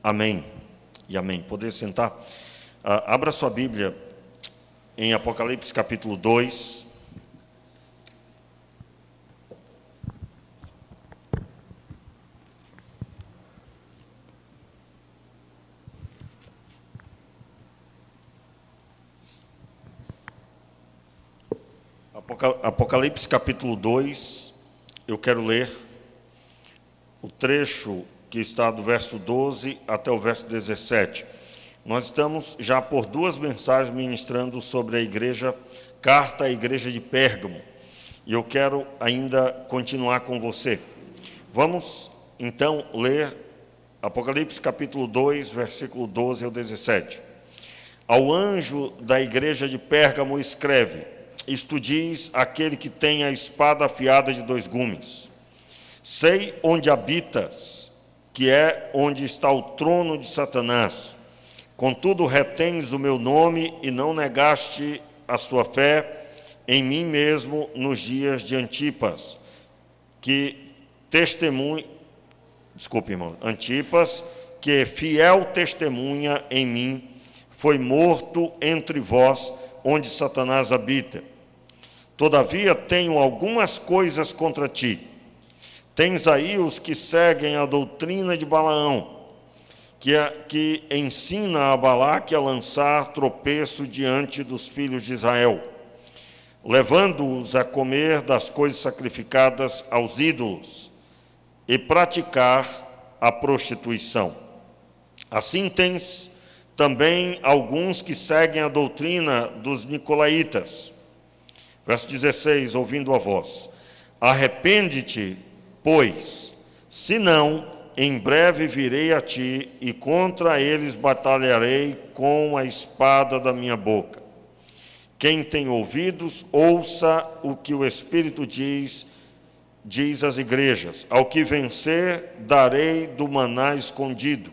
Amém e amém. Poder sentar? Abra sua Bíblia em Apocalipse capítulo 2. Apocalipse capítulo 2, eu quero ler o trecho que está do verso 12 até o verso 17. Nós estamos já por duas mensagens ministrando sobre a igreja, carta à igreja de Pérgamo, e eu quero ainda continuar com você. Vamos então ler Apocalipse capítulo 2, versículo 12 ao 17. Ao anjo da igreja de Pérgamo escreve: isto diz aquele que tem a espada afiada de dois gumes. Sei onde habitas, que é onde está o trono de Satanás. Contudo, retens o meu nome e não negaste a sua fé em mim mesmo nos dias de Antipas, Antipas, que fiel testemunha em mim, foi morto entre vós, onde Satanás habita. Todavia tenho algumas coisas contra ti. Tens aí os que seguem a doutrina de Balaão, que ensina a Balaque a lançar tropeço diante dos filhos de Israel, levando-os a comer das coisas sacrificadas aos ídolos e praticar a prostituição. Assim tens também alguns que seguem a doutrina dos nicolaítas. Verso 16, ouvindo a voz: arrepende-te, pois, senão, em breve virei a ti, e contra eles batalharei com a espada da minha boca. Quem tem ouvidos, ouça o que o Espírito diz às igrejas. Ao que vencer, darei do maná escondido.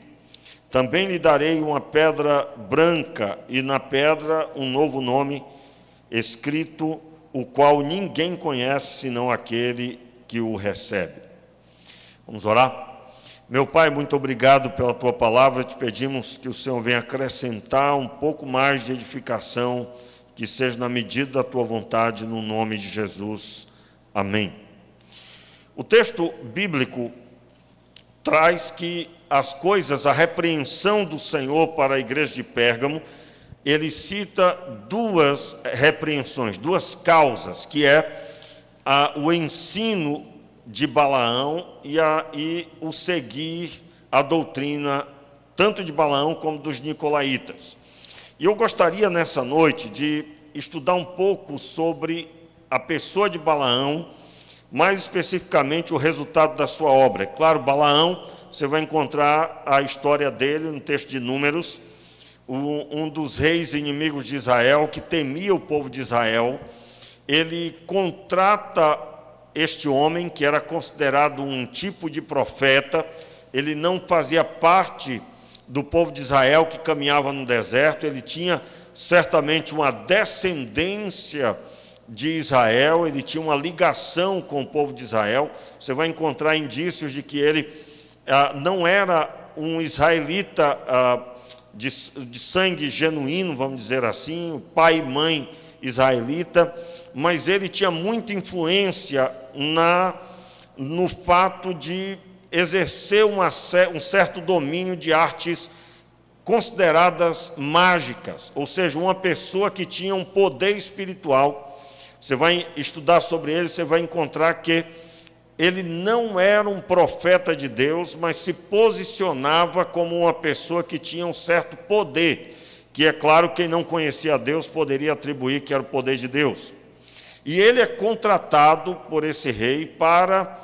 Também lhe darei uma pedra branca, e na pedra um novo nome escrito, o qual ninguém conhece senão aquele que o recebe. Vamos orar? Meu Pai, muito obrigado pela Tua palavra. Te pedimos que o Senhor venha acrescentar um pouco mais de edificação, que seja na medida da Tua vontade, no nome de Jesus. Amém. O texto bíblico traz que a repreensão do Senhor para a igreja de Pérgamo, ele cita duas repreensões, duas causas, que é o ensino de Balaão e o seguir a doutrina tanto de Balaão como dos nicolaítas. E eu gostaria nessa noite de estudar um pouco sobre a pessoa de Balaão, mais especificamente o resultado da sua obra. É claro, Balaão, você vai encontrar a história dele no texto de Números, um dos reis inimigos de Israel, que temia o povo de Israel. Ele contrata este homem, que era considerado um tipo de profeta. Ele não fazia parte do povo de Israel que caminhava no deserto, ele tinha certamente uma descendência de Israel, ele tinha uma ligação com o povo de Israel. Você vai encontrar indícios de que ele não era um israelita de sangue genuíno, vamos dizer assim, o pai e mãe israelita, mas ele tinha muita influência no fato de exercer um certo domínio de artes consideradas mágicas, ou seja, uma pessoa que tinha um poder espiritual. Você vai estudar sobre ele, você vai encontrar que ele não era um profeta de Deus, mas se posicionava como uma pessoa que tinha um certo poder, que é claro, quem não conhecia a Deus poderia atribuir que era o poder de Deus. E ele é contratado por esse rei para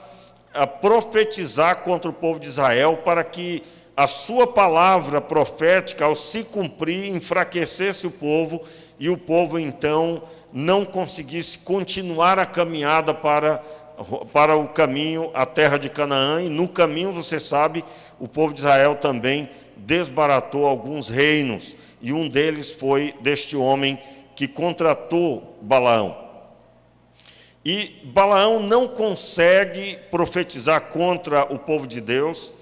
profetizar contra o povo de Israel, para que a sua palavra profética, ao se cumprir, enfraquecesse o povo, e o povo então não conseguisse continuar a caminhada para o caminho, a terra de Canaã. E no caminho, você sabe, o povo de Israel também desbaratou alguns reinos, e um deles foi deste homem que contratou Balaão. E Balaão não consegue profetizar contra o povo de Deus.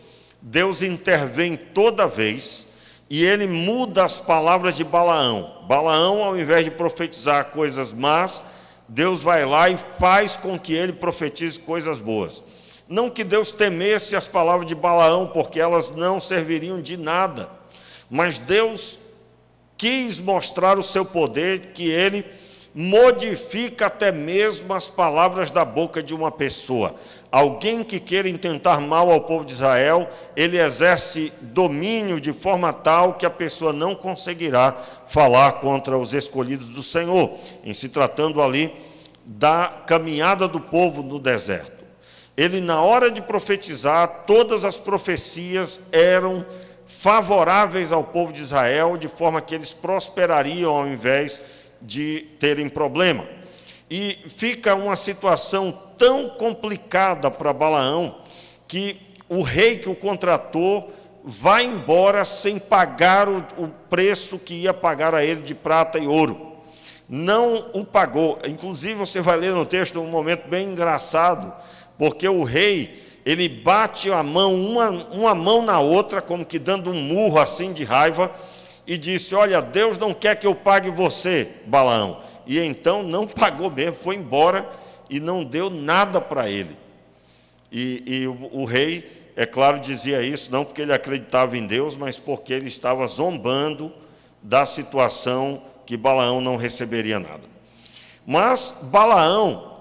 Deus intervém toda vez e ele muda as palavras de Balaão. Balaão, ao invés de profetizar coisas más, Deus vai lá e faz com que ele profetize coisas boas. Não que Deus temesse as palavras de Balaão, porque elas não serviriam de nada, mas Deus quis mostrar o seu poder, que ele modifica até mesmo as palavras da boca de uma pessoa. Alguém que queira intentar mal ao povo de Israel, ele exerce domínio de forma tal que a pessoa não conseguirá falar contra os escolhidos do Senhor, em se tratando ali da caminhada do povo no deserto. Ele, na hora de profetizar, todas as profecias eram favoráveis ao povo de Israel, de forma que eles prosperariam ao invés de terem problema. E fica uma situação tão complicada para Balaão, que o rei que o contratou vai embora sem pagar o preço que ia pagar a ele de prata e ouro. Não o pagou. Inclusive, você vai ler no texto um momento bem engraçado, porque o rei, ele bate a mão, uma mão na outra, como que dando um murro assim de raiva, e disse: olha, Deus não quer que eu pague você, Balaão. E então não pagou mesmo, foi embora e não deu nada para ele. E o rei, é claro, dizia isso, não porque ele acreditava em Deus, mas porque ele estava zombando da situação que Balaão não receberia nada. Mas Balaão,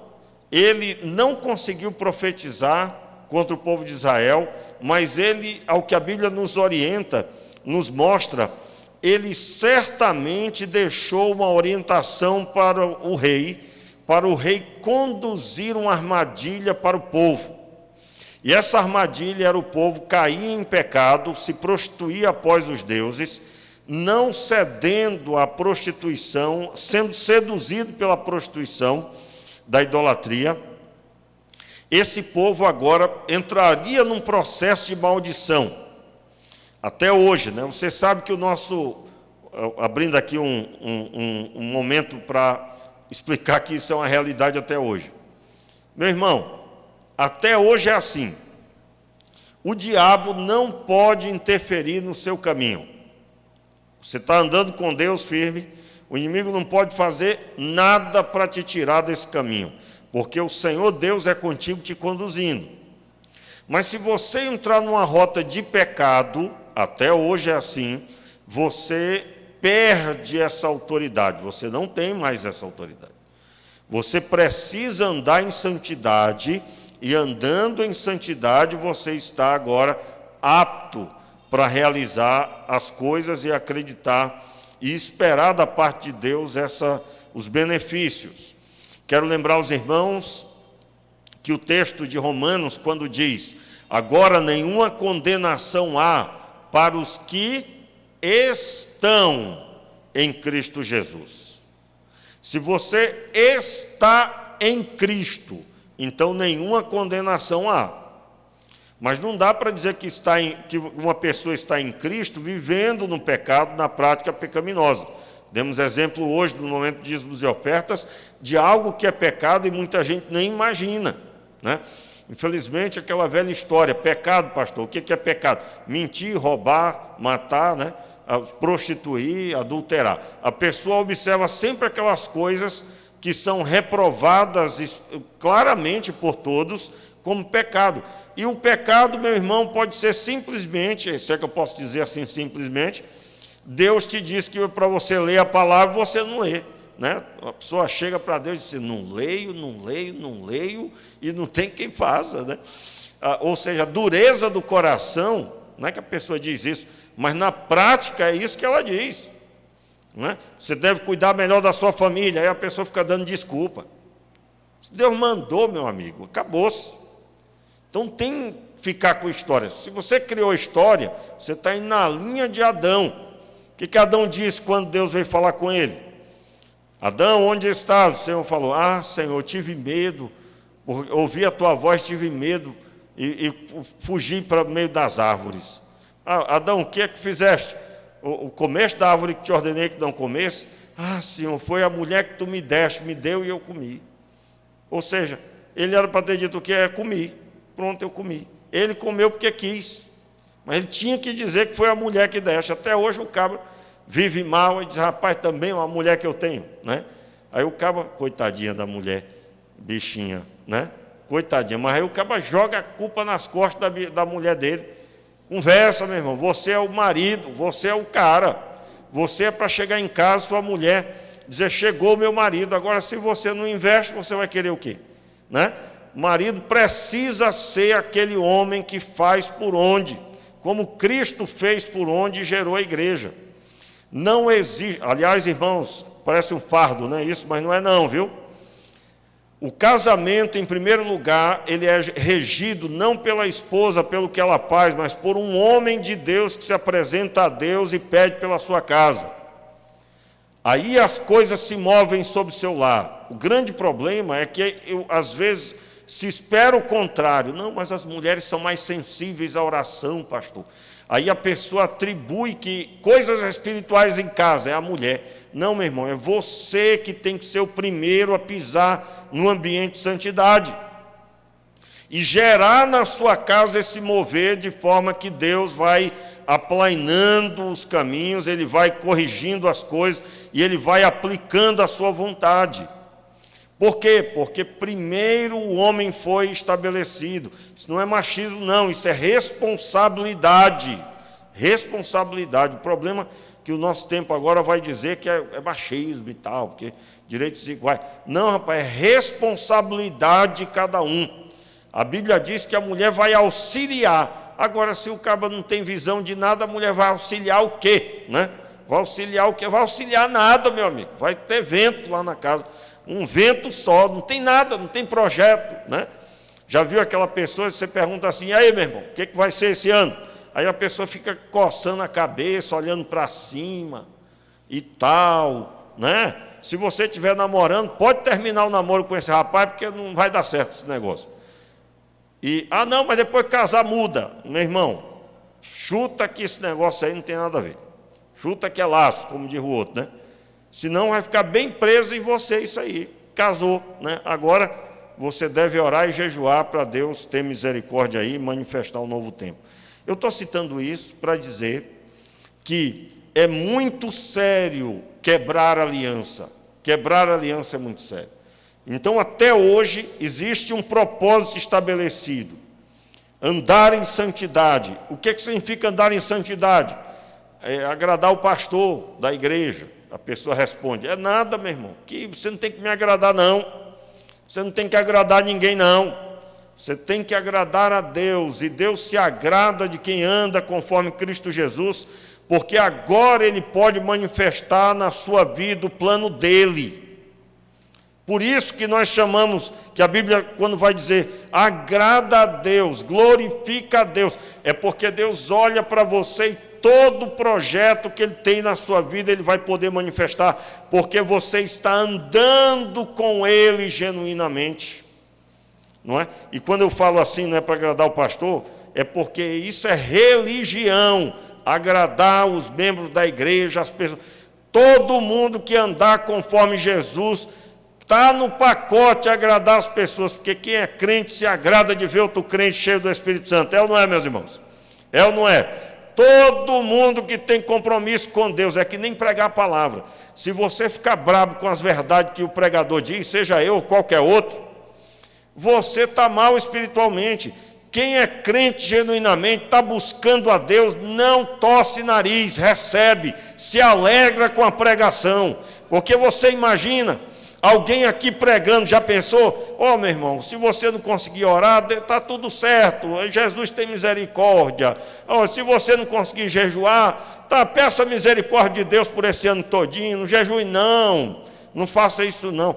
ele não conseguiu profetizar contra o povo de Israel, mas ele, ao que a Bíblia nos orienta, nos mostra, ele certamente deixou uma orientação para o rei conduzir uma armadilha para o povo. E essa armadilha era o povo cair em pecado, se prostituir após os deuses, não cedendo à prostituição, sendo seduzido pela prostituição da idolatria. Esse povo agora entraria num processo de maldição. Até hoje, né? Você sabe que o nosso, abrindo aqui um momento para explicar que isso é uma realidade até hoje. Meu irmão, até hoje é assim. O diabo não pode interferir no seu caminho. Você está andando com Deus firme, o inimigo não pode fazer nada para te tirar desse caminho, porque o Senhor Deus é contigo te conduzindo. Mas se você entrar numa rota de pecado, até hoje é assim, você perde essa autoridade, você não tem mais essa autoridade. Você precisa andar em santidade, e andando em santidade você está agora apto para realizar as coisas e acreditar e esperar da parte de Deus os benefícios. Quero lembrar aos irmãos que o texto de Romanos, quando diz: agora nenhuma condenação há para os que estão em Cristo Jesus. Se você está em Cristo, então nenhuma condenação há. Mas não dá para dizer que uma pessoa está em Cristo vivendo no pecado, na prática pecaminosa. Demos exemplo hoje, no momento de dízimos e ofertas, de algo que é pecado e muita gente nem imagina, né? Infelizmente, aquela velha história: pecado, pastor, o que é pecado? Mentir, roubar, matar, né? Prostituir, adulterar. A pessoa observa sempre aquelas coisas que são reprovadas claramente por todos como pecado. E o pecado, meu irmão, pode ser simplesmente, se é que eu posso dizer assim simplesmente, Deus te diz que para você ler a palavra, você não lê, né? A pessoa chega para Deus e diz: não leio, e não tem quem faça, né? Ou seja, a dureza do coração, não é que a pessoa diz isso, mas na prática é isso que ela diz, né? Você deve cuidar melhor da sua família, aí a pessoa fica dando desculpa. Deus mandou, meu amigo, acabou-se. Então tem que ficar com história. Se você criou história, você está indo na linha de Adão. O que Adão disse quando Deus veio falar com ele? Adão, onde estás? O Senhor falou: ah, Senhor, tive medo, ouvi a tua voz, tive medo e fugi para o meio das árvores. Ah, Adão, o que é que fizeste? O comeste da árvore que te ordenei que não comesse? Ah, Senhor, foi a mulher que tu me deste, me deu e eu comi. Ou seja, ele era para ter dito o que é comi. Pronto, eu comi. Ele comeu porque quis. Mas ele tinha que dizer que foi a mulher que deixa. Até hoje o cabra vive mal e diz, rapaz, também é uma mulher que eu tenho, né? Aí o cabra, coitadinha da mulher, bichinha, né? Coitadinha, mas aí o cabra joga a culpa nas costas da mulher dele. Conversa, meu irmão, você é o marido, você é o cara. Você é para chegar em casa, sua mulher, dizer, chegou o meu marido. Agora, se você não investe, você vai querer o quê? Né? O marido precisa ser aquele homem que faz por onde, como Cristo fez por onde e gerou a igreja. Não existe, aliás, irmãos, parece um fardo, não é isso? Mas não é não, viu? O casamento, em primeiro lugar, ele é regido não pela esposa, pelo que ela faz, mas por um homem de Deus que se apresenta a Deus e pede pela sua casa. Aí as coisas se movem sobre o seu lar. O grande problema é que, às vezes, se espera o contrário. Não, mas as mulheres são mais sensíveis à oração, pastor. Aí a pessoa atribui que coisas espirituais em casa é a mulher. Não, meu irmão, é você que tem que ser o primeiro a pisar no ambiente de santidade. E gerar na sua casa esse mover de forma que Deus vai aplainando os caminhos, Ele vai corrigindo as coisas e Ele vai aplicando a sua vontade. Por quê? Porque primeiro o homem foi estabelecido. Isso não é machismo, não, isso é responsabilidade. Responsabilidade. O problema é que o nosso tempo agora vai dizer que é machismo e tal, porque direitos iguais. Não, rapaz, é responsabilidade de cada um. A Bíblia diz que a mulher vai auxiliar. Agora, se o cabo não tem visão de nada, a mulher vai auxiliar o quê? Né? Vai auxiliar o quê? Vai auxiliar nada, meu amigo. Vai ter vento lá na casa. Um vento só, não tem nada, não tem projeto, né? Já viu aquela pessoa, você pergunta assim, e aí, meu irmão, o que vai ser esse ano? Aí a pessoa fica coçando a cabeça, olhando para cima e tal, né? Se você estiver namorando, pode terminar o namoro com esse rapaz, porque não vai dar certo esse negócio. E, não, mas depois que casar muda. Meu irmão, chuta que esse negócio aí não tem nada a ver. Chuta que é laço, como diz o outro, né? Senão vai ficar bem preso em você isso aí. Casou, né? Agora você deve orar e jejuar para Deus ter misericórdia aí e manifestar um novo tempo. Eu estou citando isso para dizer que é muito sério quebrar aliança. Quebrar aliança é muito sério. Então, até hoje, existe um propósito estabelecido. Andar em santidade. O que significa andar em santidade? É agradar o pastor da igreja. A pessoa responde, é nada, meu irmão, que você não tem que me agradar, não. Você não tem que agradar ninguém, não. Você tem que agradar a Deus, e Deus se agrada de quem anda conforme Cristo Jesus, porque agora Ele pode manifestar na sua vida o plano dEle. Por isso que nós chamamos, que a Bíblia, quando vai dizer, agrada a Deus, glorifica a Deus, é porque Deus olha para você e todo projeto que Ele tem na sua vida, Ele vai poder manifestar, porque você está andando com Ele genuinamente, não é? E quando eu falo assim, não é para agradar o pastor, é porque isso é religião, agradar os membros da igreja, as pessoas, todo mundo que andar conforme Jesus, está no pacote agradar as pessoas, porque quem é crente se agrada de ver outro crente cheio do Espírito Santo, é ou não é, meus irmãos? É ou não é? Todo mundo que tem compromisso com Deus, é que nem pregar a palavra. Se você ficar bravo com as verdades que o pregador diz, seja eu ou qualquer outro, você está mal espiritualmente. Quem é crente genuinamente, está buscando a Deus, não torce nariz, recebe, se alegra com a pregação. Porque você imagina, alguém aqui pregando, já pensou? Meu irmão, se você não conseguir orar, está tudo certo, Jesus tem misericórdia. Se você não conseguir jejuar, peça misericórdia de Deus por esse ano todinho, não jejue não faça isso não.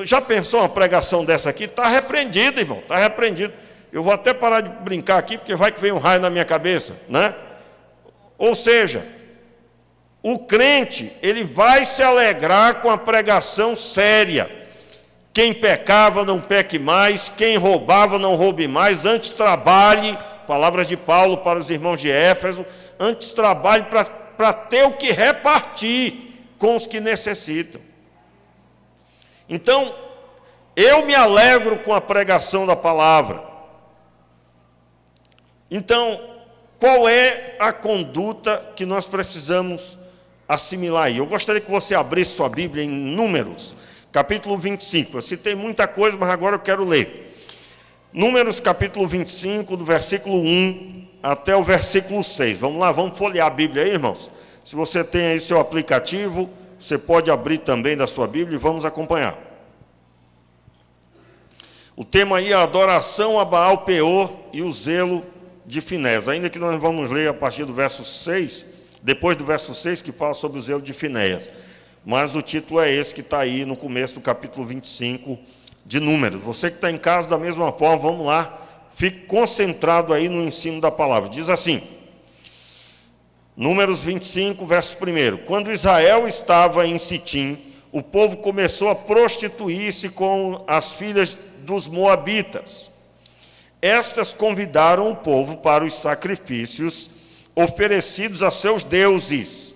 Já pensou uma pregação dessa aqui? Está repreendido, irmão, está repreendido. Eu vou até parar de brincar aqui, porque vai que vem um raio na minha cabeça, né? Ou seja, o crente, ele vai se alegrar com a pregação séria. Quem pecava, não peque mais. Quem roubava, não roube mais. Antes trabalhe, palavras de Paulo para os irmãos de Éfeso, antes trabalhe para ter o que repartir com os que necessitam. Então, eu me alegro com a pregação da palavra. Então, qual é a conduta que nós precisamos assimilar aí? Eu gostaria que você abrisse sua Bíblia em Números, capítulo 25. Eu citei muita coisa, mas agora eu quero ler. Números, capítulo 25, do versículo 1 até o versículo 6. Vamos lá, vamos folhear a Bíblia aí, irmãos? Se você tem aí seu aplicativo, você pode abrir também da sua Bíblia e vamos acompanhar. O tema aí é a adoração a Baal Peor e o zelo de Finéias. Ainda que nós vamos ler a partir do verso 6, depois do verso 6, que fala sobre o zelo de Finéias. Mas o título é esse que está aí no começo do capítulo 25 de Números. Você que está em casa, da mesma forma, vamos lá, fique concentrado aí no ensino da palavra. Diz assim, Números 25, verso 1. Quando Israel estava em Sitim, o povo começou a prostituir-se com as filhas dos moabitas. Estas convidaram o povo para os sacrifícios oferecidos a seus deuses.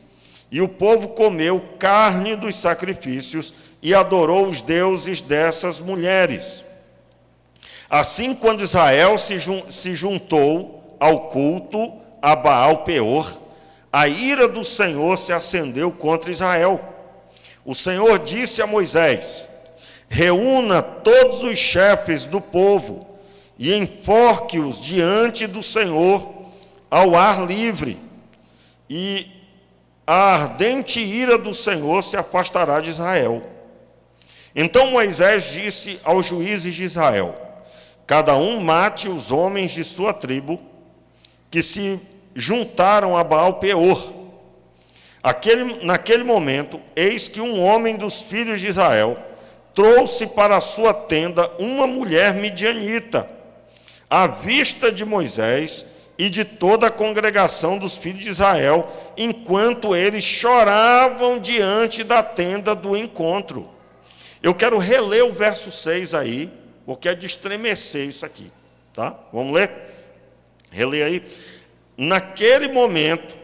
E o povo comeu carne dos sacrifícios e adorou os deuses dessas mulheres. Assim, quando Israel se juntou ao culto a Baal Peor, a ira do Senhor se acendeu contra Israel. O Senhor disse a Moisés: reúna todos os chefes do povo e enforque-os diante do Senhor ao ar livre, e a ardente ira do Senhor se afastará de Israel. Então Moisés disse aos juízes de Israel: cada um mate os homens de sua tribo que se juntaram a Baal Peor. Naquele momento, eis que um homem dos filhos de Israel trouxe para a sua tenda uma mulher midianita, à vista de Moisés e de toda a congregação dos filhos de Israel, enquanto eles choravam diante da tenda do encontro. Eu quero reler o verso 6 aí, porque é de estremecer isso aqui, tá? Vamos ler? Reler aí. Naquele momento,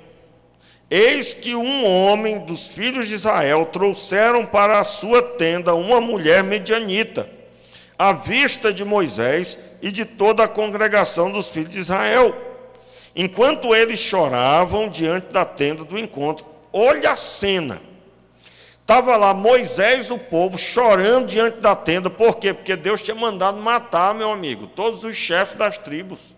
eis que um homem dos filhos de Israel trouxeram para a sua tenda uma mulher medianita, à vista de Moisés e de toda a congregação dos filhos de Israel, enquanto eles choravam diante da tenda do encontro. Olha a cena. Estava lá Moisés e o povo chorando diante da tenda. Por quê? Porque Deus tinha mandado matar, meu amigo, todos os chefes das tribos.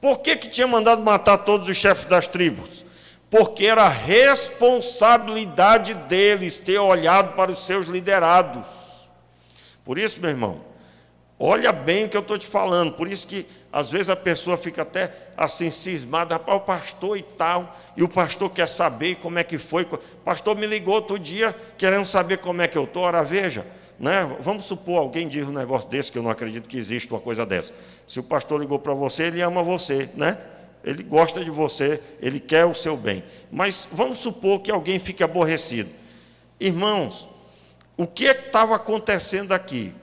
Por que tinha mandado matar todos os chefes das tribos? Porque era responsabilidade deles ter olhado para os seus liderados. Por isso, meu irmão, olha bem o que eu estou te falando. Por isso que, às vezes, a pessoa fica até assim cismada. Rapaz, o pastor e tal, e o pastor quer saber como é que foi. O pastor me ligou outro dia, querendo saber como é que eu estou. Ora, veja, né? Vamos supor, alguém diz um negócio desse, que eu não acredito que existe uma coisa dessa. Se o pastor ligou para você, ele ama você, né? Ele gosta de você, ele quer o seu bem. Mas vamos supor que alguém fique aborrecido. Irmãos, o que estava acontecendo aqui?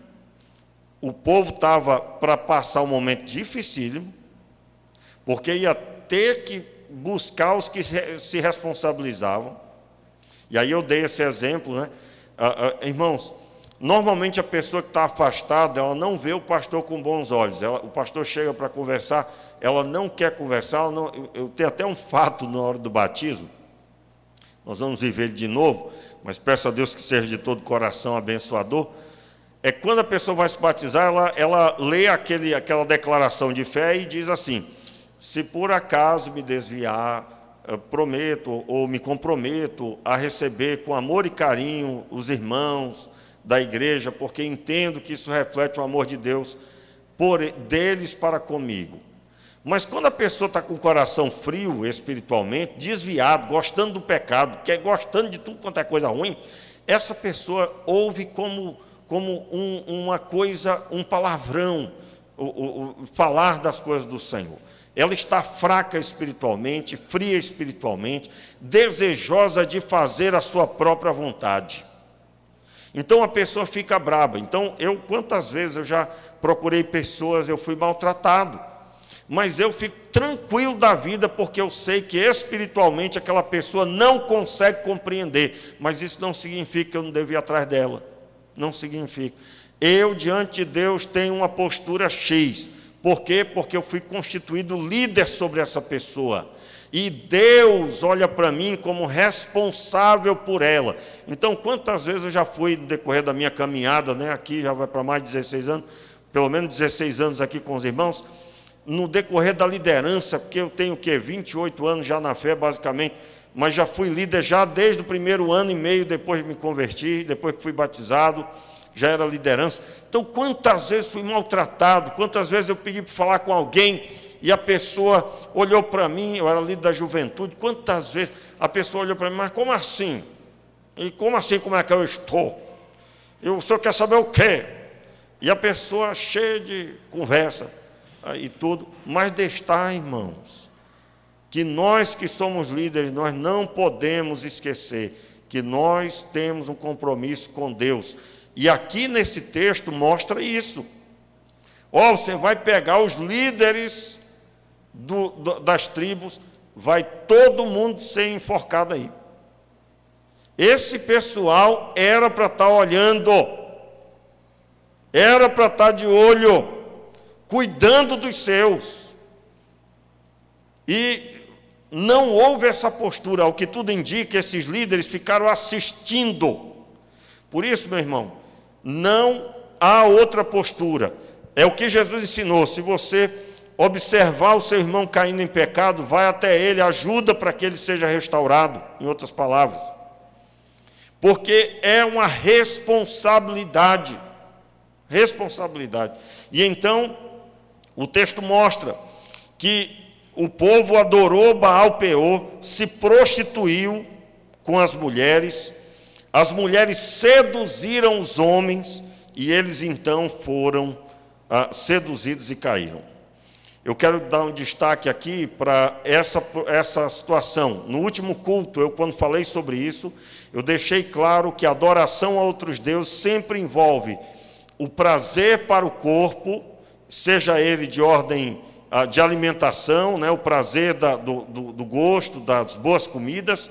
O povo estava para passar um momento dificílimo, porque ia ter que buscar os que se responsabilizavam. E aí eu dei esse exemplo, né? Irmãos, normalmente a pessoa que está afastada, ela não vê o pastor com bons olhos. O pastor chega para conversar, ela não quer conversar. Eu tenho até um fato na hora do batismo, nós vamos viver ele de novo, mas peço a Deus que seja de todo coração abençoador. É quando a pessoa vai se batizar, ela lê aquela declaração de fé e diz assim: se por acaso me desviar, prometo ou me comprometo a receber com amor e carinho os irmãos da igreja, porque entendo que isso reflete o amor de Deus deles para comigo. Mas quando a pessoa está com o coração frio espiritualmente, desviado, gostando do pecado, gostando de tudo quanto é coisa ruim, essa pessoa ouve como uma coisa, um palavrão, falar das coisas do Senhor. Ela está fraca espiritualmente, fria espiritualmente, desejosa de fazer a sua própria vontade. Então a pessoa fica braba. Então, quantas vezes eu já procurei pessoas, eu fui maltratado, mas eu fico tranquilo da vida, porque eu sei que espiritualmente aquela pessoa não consegue compreender, mas isso não significa que eu não devo ir atrás dela. Não significa. Eu, diante de Deus, tenho uma postura X. Por quê? Porque eu fui constituído líder sobre essa pessoa. E Deus olha para mim como responsável por ela. Então, quantas vezes eu já fui no decorrer da minha caminhada, né? Aqui já vai para mais de 16 anos, pelo menos 16 anos aqui com os irmãos, no decorrer da liderança, porque eu tenho o quê? 28 anos já na fé, basicamente, mas já fui líder já desde o primeiro ano e meio, depois de me converti, depois que fui batizado, já era liderança. Então, quantas vezes fui maltratado, quantas vezes eu pedi para falar com alguém e a pessoa olhou para mim, eu era líder da juventude, quantas vezes a pessoa olhou para mim, mas como assim? E como assim, como é que eu estou? O senhor quer saber o quê? E a pessoa cheia de conversa e tudo, mas destar, irmãos, que nós que somos líderes, nós não podemos esquecer que nós temos um compromisso com Deus. E aqui nesse texto mostra isso. Você vai pegar os líderes das tribos, vai todo mundo ser enforcado aí. Esse pessoal era para estar olhando, era para estar de olho, cuidando dos seus. E não houve essa postura, ao que tudo indica, esses líderes ficaram assistindo. Por isso, meu irmão, não há outra postura. É o que Jesus ensinou. Se você observar o seu irmão caindo em pecado, vai até ele, ajuda para que ele seja restaurado, em outras palavras. Porque é uma responsabilidade. Responsabilidade. E então, o texto mostra que o povo adorou Baal-peor, se prostituiu com as mulheres seduziram os homens, e eles então foram seduzidos e caíram. Eu quero dar um destaque aqui para essa situação. No último culto, quando falei sobre isso, eu deixei claro que a adoração a outros deuses sempre envolve o prazer para o corpo, seja ele de ordem de alimentação, né, o prazer do gosto, das boas comidas,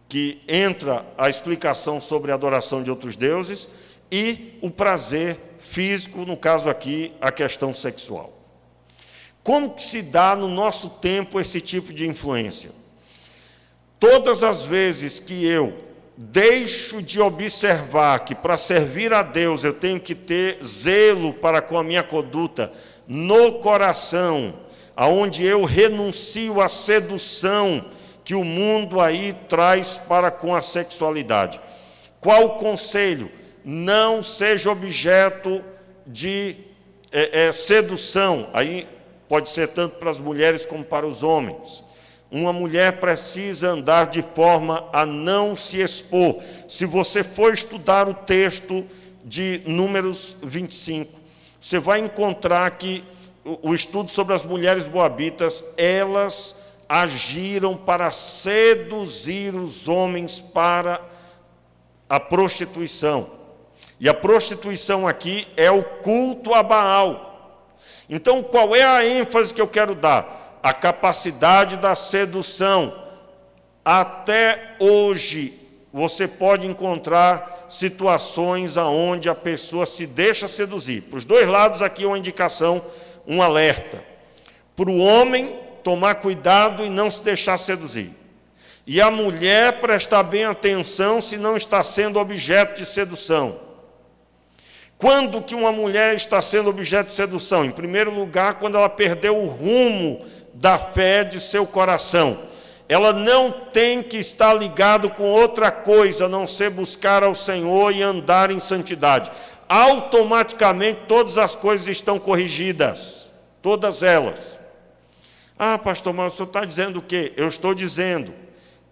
que entra a explicação sobre a adoração de outros deuses, e o prazer físico, no caso aqui, a questão sexual. Como que se dá no nosso tempo esse tipo de influência? Todas as vezes que eu deixo de observar que para servir a Deus eu tenho que ter zelo para com a minha conduta no coração, aonde eu renuncio à sedução que o mundo aí traz para com a sexualidade. Qual o conselho? Não seja objeto de sedução. Aí pode ser tanto para as mulheres como para os homens. Uma mulher precisa andar de forma a não se expor. Se você for estudar o texto de Números 25, você vai encontrar que o estudo sobre as mulheres moabitas, elas agiram para seduzir os homens para a prostituição. E a prostituição aqui é o culto a Baal. Então, qual é a ênfase que eu quero dar? A capacidade da sedução. Até hoje, você pode encontrar situações onde a pessoa se deixa seduzir. Para os dois lados, aqui é uma indicação, um alerta. Para o homem, tomar cuidado e não se deixar seduzir. E a mulher prestar bem atenção se não está sendo objeto de sedução. Quando que uma mulher está sendo objeto de sedução? Em primeiro lugar, quando ela perdeu o rumo da fé de seu coração. Ela não tem que estar ligado com outra coisa, a não ser buscar ao Senhor e andar em santidade. Automaticamente todas as coisas estão corrigidas, todas elas. Pastor, mas o senhor está dizendo o quê? Eu estou dizendo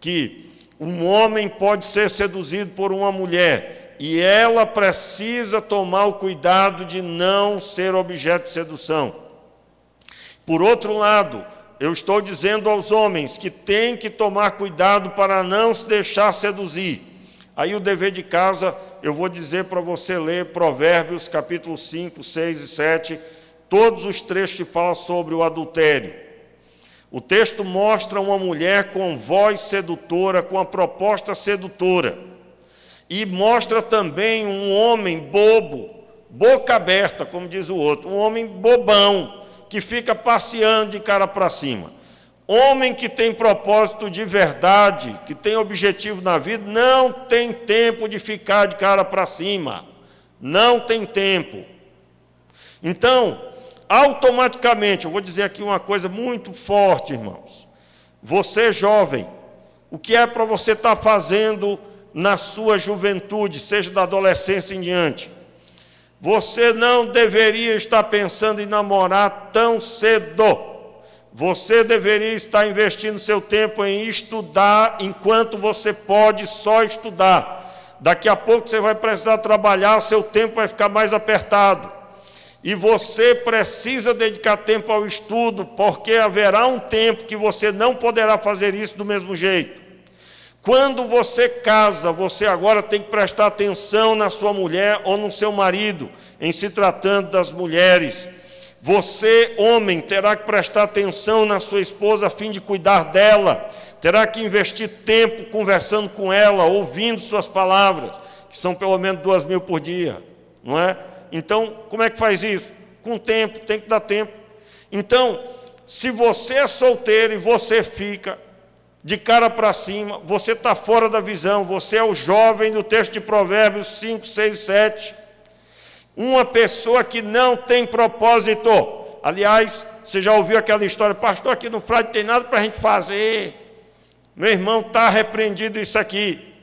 que um homem pode ser seduzido por uma mulher e ela precisa tomar o cuidado de não ser objeto de sedução. Por outro lado, eu estou dizendo aos homens que têm que tomar cuidado para não se deixar seduzir. Aí o dever de casa, eu vou dizer para você ler Provérbios, capítulo 5, 6 e 7, todos os trechos que falam sobre o adultério. O texto mostra uma mulher com voz sedutora, com a proposta sedutora. E mostra também um homem bobo, boca aberta, como diz o outro, um homem bobão, que fica passeando de cara para cima. Homem que tem propósito de verdade, que tem objetivo na vida, não tem tempo de ficar de cara para cima. Não tem tempo. Então, automaticamente, eu vou dizer aqui uma coisa muito forte, irmãos. Você jovem, o que é para você estar fazendo na sua juventude, seja da adolescência em diante? Você não deveria estar pensando em namorar tão cedo. Você deveria estar investindo seu tempo em estudar enquanto você pode só estudar. Daqui a pouco você vai precisar trabalhar, seu tempo vai ficar mais apertado. E você precisa dedicar tempo ao estudo, porque haverá um tempo que você não poderá fazer isso do mesmo jeito. Quando você casa, você agora tem que prestar atenção na sua mulher ou no seu marido, em se tratando das mulheres. Você, homem, terá que prestar atenção na sua esposa a fim de cuidar dela. Terá que investir tempo conversando com ela, ouvindo suas palavras, que são pelo menos 2.000 por dia, não é? Então, como é que faz isso? Com tempo, tem que dar tempo. Então, se você é solteiro e você fica de cara para cima, você está fora da visão, você é o jovem do texto de Provérbios 5, 6, 7. Uma pessoa que não tem propósito. Aliás, você já ouviu aquela história, pastor, aqui no Frade não tem nada para a gente fazer. Meu irmão, está repreendido isso aqui.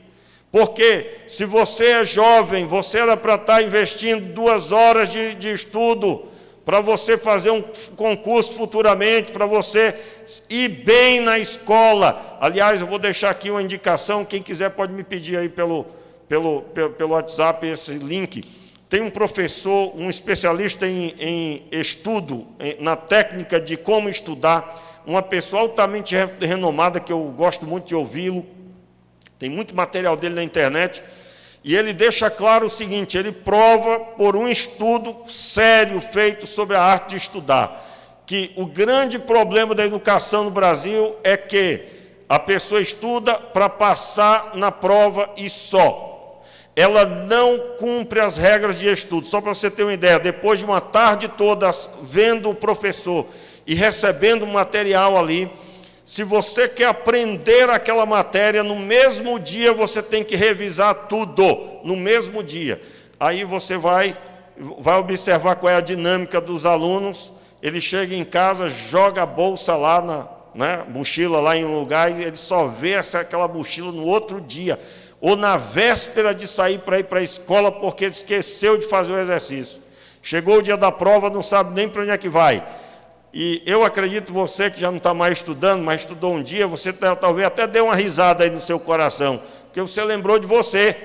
Porque se você é jovem, você era para estar investindo 2 horas de estudo, para você fazer um concurso futuramente, para você ir bem na escola. Aliás, eu vou deixar aqui uma indicação, quem quiser pode me pedir aí pelo WhatsApp esse link. Tem um professor, um especialista em estudo, na técnica de como estudar, uma pessoa altamente renomada, que eu gosto muito de ouvi-lo, tem muito material dele na internet, e ele deixa claro o seguinte, ele prova por um estudo sério feito sobre a arte de estudar, que o grande problema da educação no Brasil é que a pessoa estuda para passar na prova e só. Ela não cumpre as regras de estudo. Só para você ter uma ideia, depois de uma tarde toda vendo o professor e recebendo material ali, se você quer aprender aquela matéria, no mesmo dia você tem que revisar tudo, no mesmo dia. Aí você vai observar qual é a dinâmica dos alunos. Ele chega em casa, joga a bolsa lá, mochila lá em um lugar, e ele só vê aquela mochila no outro dia, ou na véspera de sair para ir para a escola, porque ele esqueceu de fazer o exercício. Chegou o dia da prova, não sabe nem para onde é que vai. E eu acredito, você que já não está mais estudando, mas estudou um dia, você talvez até deu uma risada aí no seu coração, porque você lembrou de você.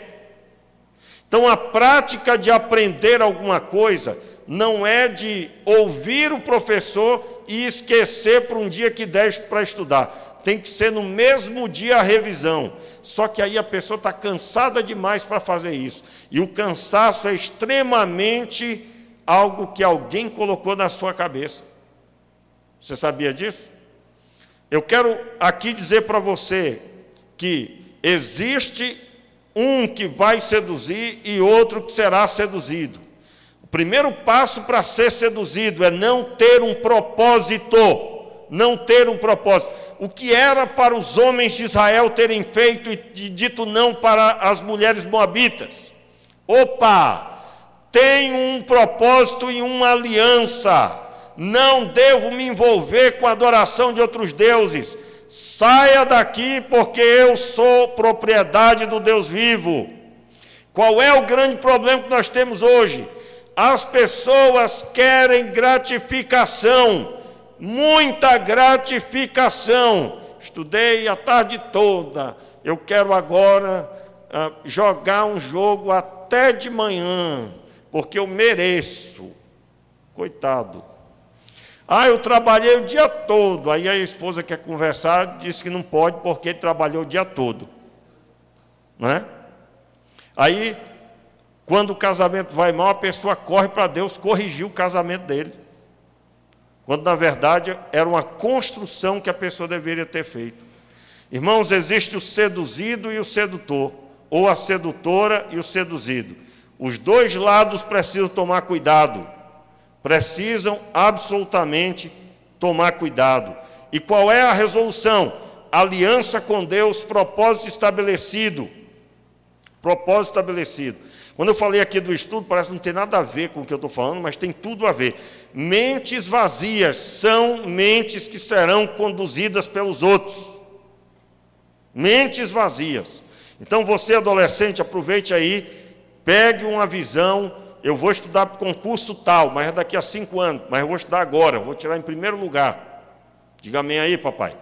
Então, a prática de aprender alguma coisa não é de ouvir o professor e esquecer para um dia que der para estudar. Tem que ser no mesmo dia a revisão. Só que aí a pessoa está cansada demais para fazer isso. E o cansaço é extremamente algo que alguém colocou na sua cabeça. Você sabia disso? Eu quero aqui dizer para você que existe um que vai seduzir e outro que será seduzido. O primeiro passo para ser seduzido é não ter um propósito. Não ter um propósito. O que era para os homens de Israel terem feito e dito não para as mulheres moabitas? Opa! Tenho um propósito e uma aliança. Não devo me envolver com a adoração de outros deuses. Saia daqui, porque eu sou propriedade do Deus vivo. Qual é o grande problema que nós temos hoje? As pessoas querem gratificação, muita gratificação. Estudei a tarde toda, eu quero agora jogar um jogo até de manhã, porque eu mereço. Coitado. Eu trabalhei o dia todo. Aí a esposa quer conversar, disse que não pode porque ele trabalhou o dia todo. Não é? Aí, quando o casamento vai mal, a pessoa corre para Deus corrigir o casamento dele. Quando, na verdade, era uma construção que a pessoa deveria ter feito. Irmãos, existe o seduzido e o sedutor, ou a sedutora e o seduzido. Os dois lados precisam tomar cuidado. precisam absolutamente tomar cuidado. E qual é a resolução? Aliança com Deus, propósito estabelecido. Propósito estabelecido. Quando eu falei aqui do estudo, parece que não tem nada a ver com o que eu estou falando, mas tem tudo a ver. Mentes vazias são mentes que serão conduzidas pelos outros. Mentes vazias. Então você, adolescente, aproveite aí, pegue uma visão. Eu vou estudar para o concurso tal, mas é daqui a 5 anos, mas eu vou estudar agora, vou tirar em primeiro lugar. Diga amém aí, papai.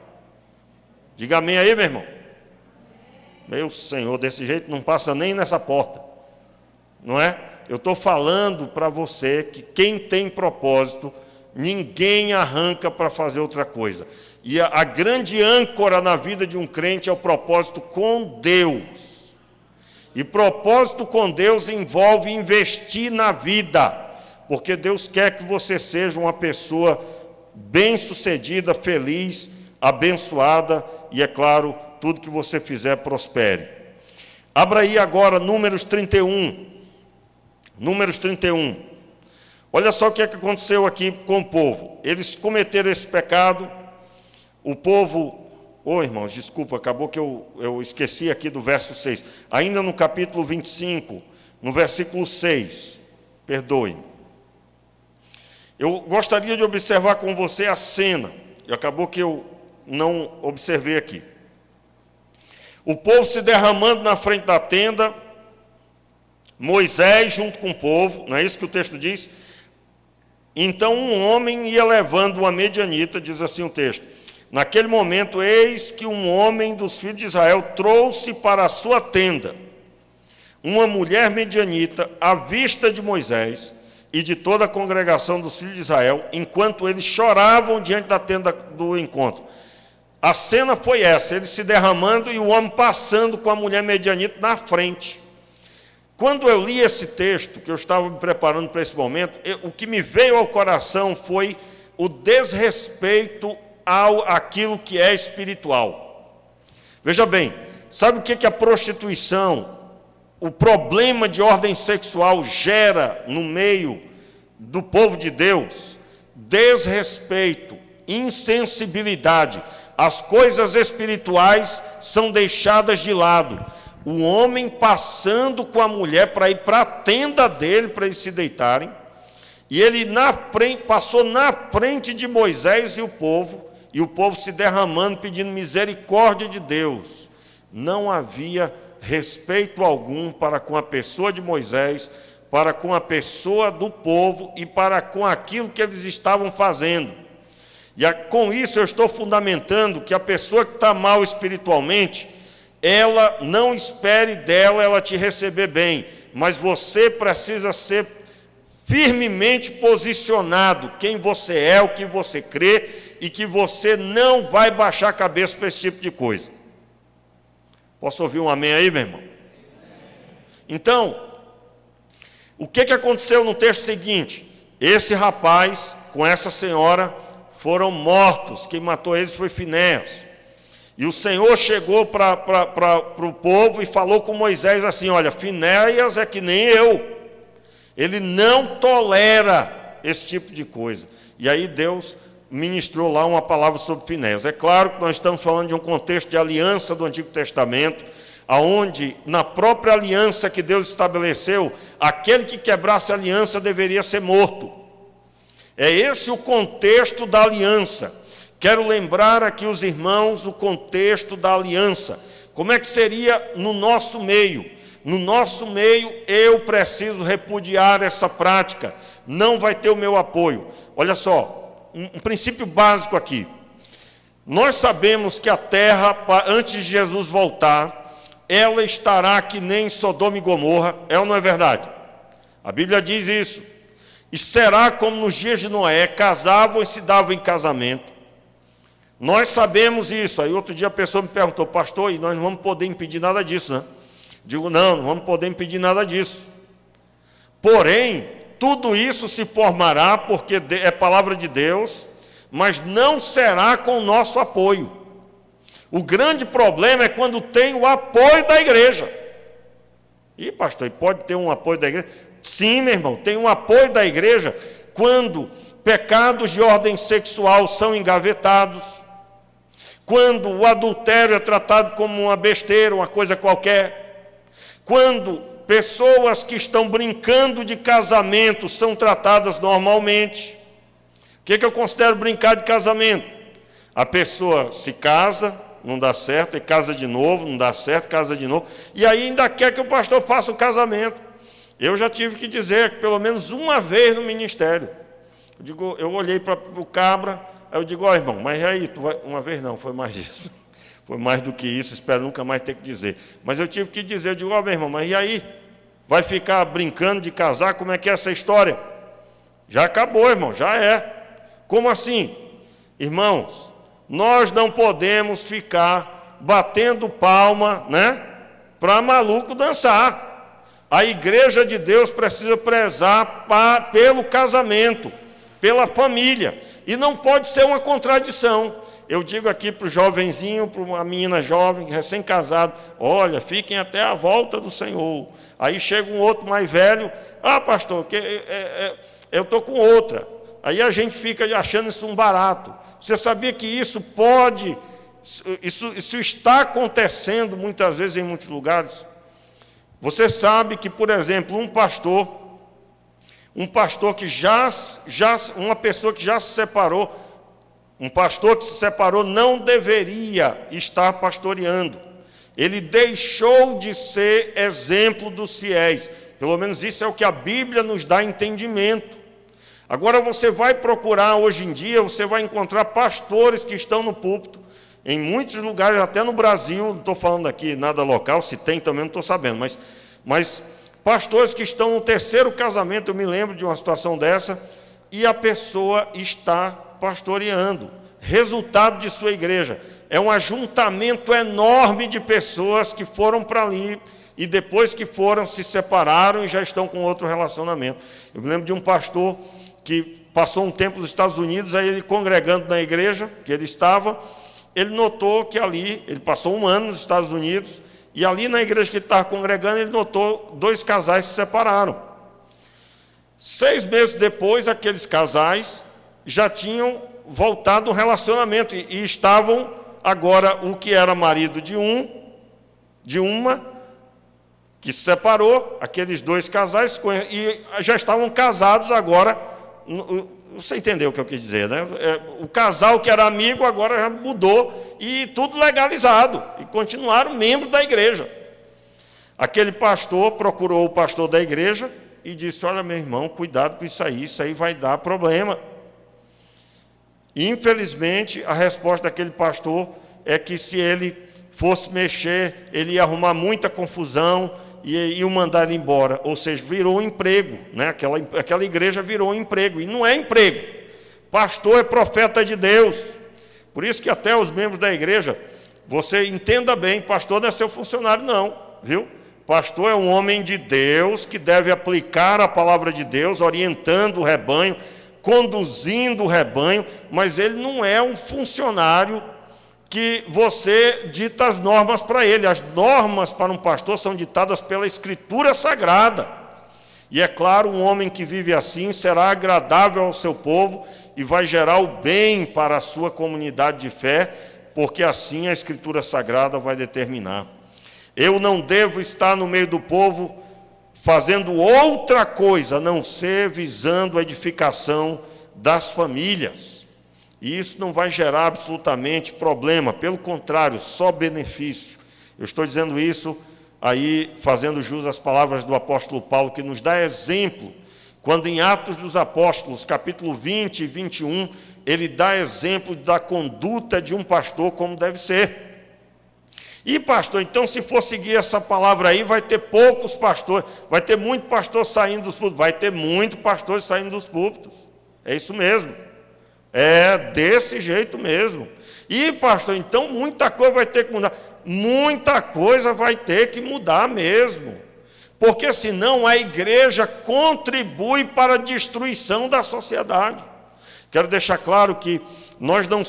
Diga amém aí, meu irmão. Meu Senhor, desse jeito não passa nem nessa porta. Não é? Eu estou falando para você que quem tem propósito, ninguém arranca para fazer outra coisa. E a grande âncora na vida de um crente é o propósito com Deus. E propósito com Deus envolve investir na vida, porque Deus quer que você seja uma pessoa bem-sucedida, feliz, abençoada, e é claro, tudo que você fizer prospere. Abra aí agora Números 31. Números 31. Olha só o que aconteceu aqui com o povo. Eles cometeram esse pecado, o povo... irmãos, desculpa, acabou que eu esqueci aqui do verso 6. Ainda no capítulo 25, no versículo 6, perdoe. Eu gostaria de observar com você a cena, e acabou que eu não observei aqui. O povo se derramando na frente da tenda, Moisés junto com o povo, não é isso que o texto diz? Então um homem ia levando uma medianita, diz assim o texto. Naquele momento, eis que um homem dos filhos de Israel trouxe para a sua tenda uma mulher medianita à vista de Moisés e de toda a congregação dos filhos de Israel, enquanto eles choravam diante da tenda do encontro. A cena foi essa, eles se derramando e o homem passando com a mulher medianita na frente. Quando eu li esse texto, que eu estava me preparando para esse momento, o que me veio ao coração foi o desrespeito aquilo que é espiritual. Veja bem, sabe o que a prostituição, o problema de ordem sexual gera no meio do povo de Deus? Desrespeito, insensibilidade. As coisas espirituais são deixadas de lado. O homem passando com a mulher para ir para a tenda dele, para eles se deitarem, e ele passou na frente de Moisés e o povo se derramando, pedindo misericórdia de Deus. Não havia respeito algum para com a pessoa de Moisés, para com a pessoa do povo e para com aquilo que eles estavam fazendo. E com isso eu estou fundamentando que a pessoa que está mal espiritualmente, ela não espere dela ela te receber bem, mas você precisa ser firmemente posicionado, quem você é, o que você crê, e que você não vai baixar a cabeça para esse tipo de coisa. Posso ouvir um amém aí, meu irmão? Então, o que aconteceu no texto seguinte? Esse rapaz com essa senhora foram mortos, quem matou eles foi Finéias. E o Senhor chegou para o povo e falou com Moisés assim, olha, Finéias é que nem eu, ele não tolera esse tipo de coisa. E aí Deus ministrou lá uma palavra sobre Finéias. É claro que nós estamos falando de um contexto de aliança do Antigo Testamento, aonde na própria aliança que Deus estabeleceu, aquele que quebrasse a aliança deveria ser morto. É esse o contexto da aliança. Quero lembrar aqui os irmãos o contexto da aliança. Como é que seria no nosso meio? No nosso meio, eu preciso repudiar essa prática. Não vai ter o meu apoio. Olha só, um princípio básico aqui. Nós sabemos que a terra, antes de Jesus voltar, ela estará que nem Sodoma e Gomorra. É ou não é verdade? A Bíblia diz isso. E será como nos dias de Noé, casavam e se davam em casamento. Nós sabemos isso. Aí outro dia a pessoa me perguntou, pastor, e nós não vamos poder impedir nada disso, né? Digo, não vamos poder impedir nada disso. Porém, tudo isso se formará porque é palavra de Deus, mas não será com o nosso apoio. O grande problema é quando tem o apoio da igreja. Ih, pastor, pode ter um apoio da igreja? Sim, meu irmão, tem um apoio da igreja quando pecados de ordem sexual são engavetados, quando o adultério é tratado como uma besteira, uma coisa qualquer, quando pessoas que estão brincando de casamento são tratadas normalmente. O que eu considero brincar de casamento? A pessoa se casa, não dá certo, e casa de novo, não dá certo, casa de novo, e aí ainda quer que o pastor faça o casamento. Eu já tive que dizer, pelo menos uma vez no ministério, eu olhei para o cabra, aí eu digo, irmão, mas aí, uma vez não, foi mais disso, foi mais do que isso, espero nunca mais ter que dizer, mas eu tive que dizer, eu digo, meu irmão, mas e aí? Vai ficar brincando de casar, como é que é essa história? Já acabou, irmão, já é. Como assim? Irmãos, nós não podemos ficar batendo palma, para maluco dançar. A igreja de Deus precisa prezar pelo casamento, pela família, e não pode ser uma contradição. Eu digo aqui para o jovenzinho, para uma menina jovem, recém-casado, olha, fiquem até a volta do Senhor. Aí chega um outro mais velho, pastor, eu estou com outra. Aí a gente fica achando isso um barato. Você sabia que isso está acontecendo muitas vezes em muitos lugares? Você sabe que, por exemplo, uma pessoa que já se separou, um pastor que se separou não deveria estar pastoreando. Ele deixou de ser exemplo dos fiéis. Pelo menos isso é o que a Bíblia nos dá entendimento. Agora você vai procurar hoje em dia, você vai encontrar pastores que estão no púlpito, em muitos lugares, até no Brasil, não estou falando aqui nada local, se tem também não estou sabendo, mas pastores que estão no terceiro casamento, eu me lembro de uma situação dessa, e a pessoa está pastoreando. Resultado de sua igreja é um ajuntamento enorme de pessoas que foram para ali e depois que foram, se separaram e já estão com outro relacionamento. Eu me lembro de um pastor que passou um tempo nos Estados Unidos, aí ele congregando na igreja que ele estava, ele notou que ali, ele passou um ano nos Estados Unidos, e ali na igreja que ele estava congregando, ele notou 2 casais se separaram. 6 meses depois, aqueles casais já tinham voltado ao relacionamento, e estavam agora, o que era marido de uma, que se separou, aqueles 2 casais, e já estavam casados agora. Você entendeu o que eu quis dizer, né? O casal que era amigo agora já mudou e tudo legalizado, e continuaram membros da igreja. Aquele pastor procurou o pastor da igreja e disse, olha, meu irmão, cuidado com isso aí vai dar problema. E, infelizmente, a resposta daquele pastor é que se ele fosse mexer, ele ia arrumar muita confusão, e o mandar ele embora, ou seja, virou um emprego, aquela igreja virou um emprego, e não é emprego. Pastor é profeta de Deus, por isso que até os membros da igreja, você entenda bem, pastor não é seu funcionário não, viu? Pastor é um homem de Deus, que deve aplicar a palavra de Deus, orientando o rebanho, conduzindo o rebanho, mas ele não é um funcionário que você dita as normas para ele. As normas para um pastor são ditadas pela Escritura Sagrada. E é claro, um homem que vive assim será agradável ao seu povo e vai gerar o bem para a sua comunidade de fé, porque assim a Escritura Sagrada vai determinar. Eu não devo estar no meio do povo fazendo outra coisa, a não ser visando a edificação das famílias. E isso não vai gerar absolutamente problema, pelo contrário, só benefício. Eu estou dizendo isso aí, fazendo jus às palavras do apóstolo Paulo, que nos dá exemplo, quando em Atos dos Apóstolos, capítulo 20 e 21, ele dá exemplo da conduta de um pastor como deve ser. E pastor, então se for seguir essa palavra aí, vai ter poucos pastores, vai ter muito pastor saindo dos púlpitos, vai ter muito pastor saindo dos púlpitos. É isso mesmo. É desse jeito mesmo. E, pastor, então muita coisa vai ter que mudar. Muita coisa vai ter que mudar mesmo. Porque senão a igreja contribui para a destruição da sociedade. Quero deixar claro que nós não